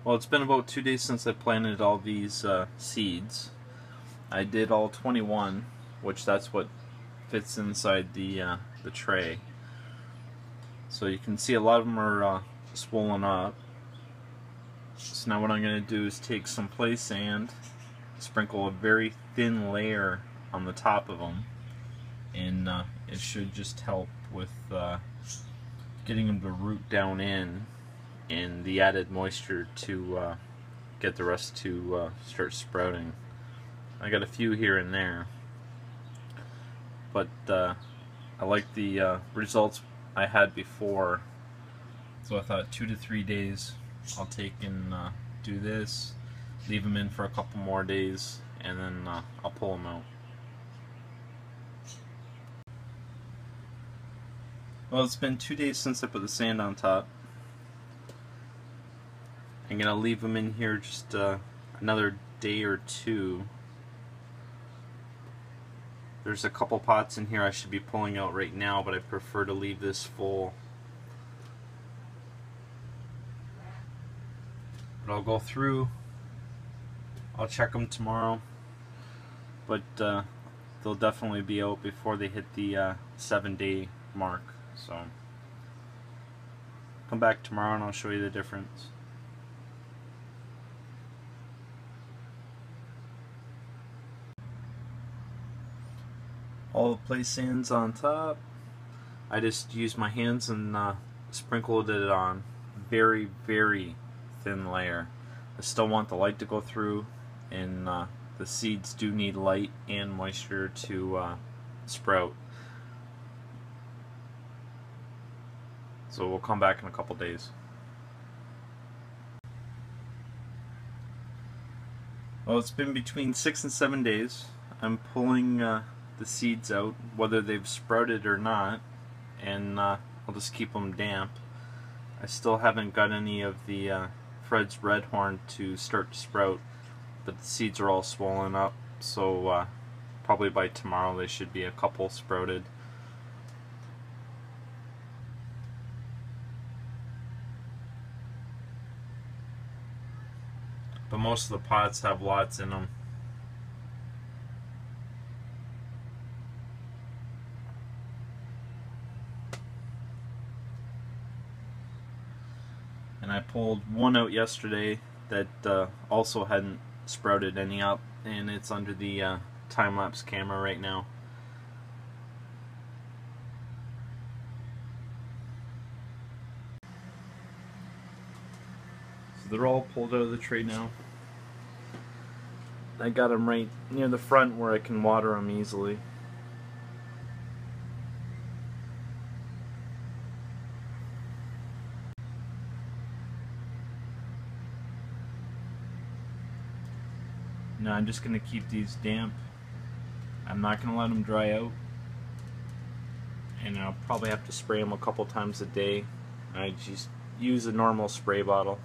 Well, it's been about 2 days since I planted all these seeds. I did all 21, which that's what fits inside the tray. So you can see a lot of them are swollen up. So now what I'm going to do is take some play sand, sprinkle a very thin layer on the top of them, and it should just help with getting them to root down in, and the added moisture to get the rest to start sprouting. I got a few here and there, but I like the results I had before, so I thought 2 to 3 days I'll take and do this, leave them in for a couple more days, and then I'll pull them out. Well, it's been 2 days since I put the sand on top. I'm going to leave them in here just another day or two. There's a couple pots in here I should be pulling out right now, but I prefer to leave this full. But I'll go through, I'll check them tomorrow, but they'll definitely be out before they hit the 7-day mark. So come back tomorrow and I'll show you the difference. All the play sand's on top. I just used my hands and sprinkled it on. Very, very thin layer. I still want the light to go through, and the seeds do need light and moisture to sprout. So we'll come back in a couple days. Well, it's been between 6 and 7 days. I'm pulling the seeds out, whether they've sprouted or not, and I'll just keep them damp. I still haven't got any of the Fred's Redhorn to start to sprout, but the seeds are all swollen up, so probably by tomorrow they should be a couple sprouted. But most of the pots have lots in them. And I pulled one out yesterday that also hadn't sprouted any up, and it's under the time-lapse camera right now. So they're all pulled out of the tray now. I got them right near the front where I can water them easily. Now I'm just going to keep these damp. I'm not going to let them dry out, and I'll probably have to spray them a couple times a day. I just use a normal spray bottle.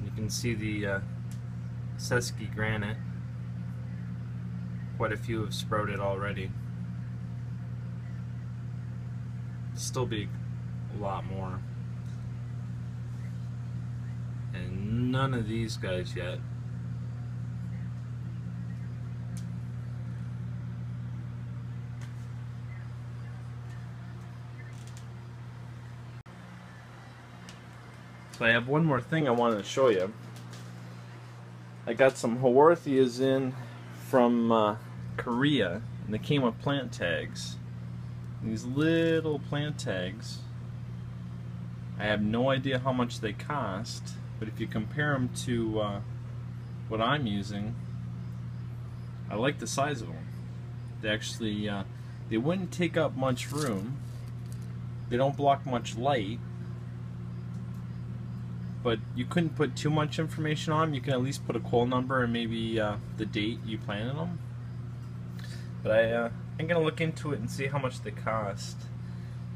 You can see the Cesky Granat. Quite a few have sprouted already. Still be a lot more. And none of these guys yet. So I have one more thing I wanted to show you. I got some Haworthias in from Korea, and they came with plant tags. These little plant tags. I have no idea how much they cost, but if you compare them to what I'm using, I like the size of them. They actually, they wouldn't take up much room. They don't block much light. But you couldn't put too much information on them. You can at least put a call number and maybe the date you planted them. But I'm going to look into it and see how much they cost.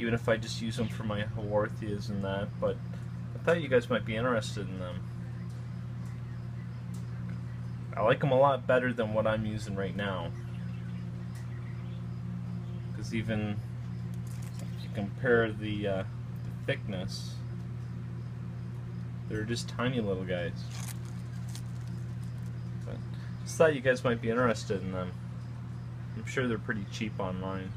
even if I just use them for my Haworthias and that, but I thought you guys might be interested in them. I like them a lot better than what I'm using right now. Because even if you compare the thickness, they're just tiny little guys. But just thought you guys might be interested in them. I'm sure they're pretty cheap online.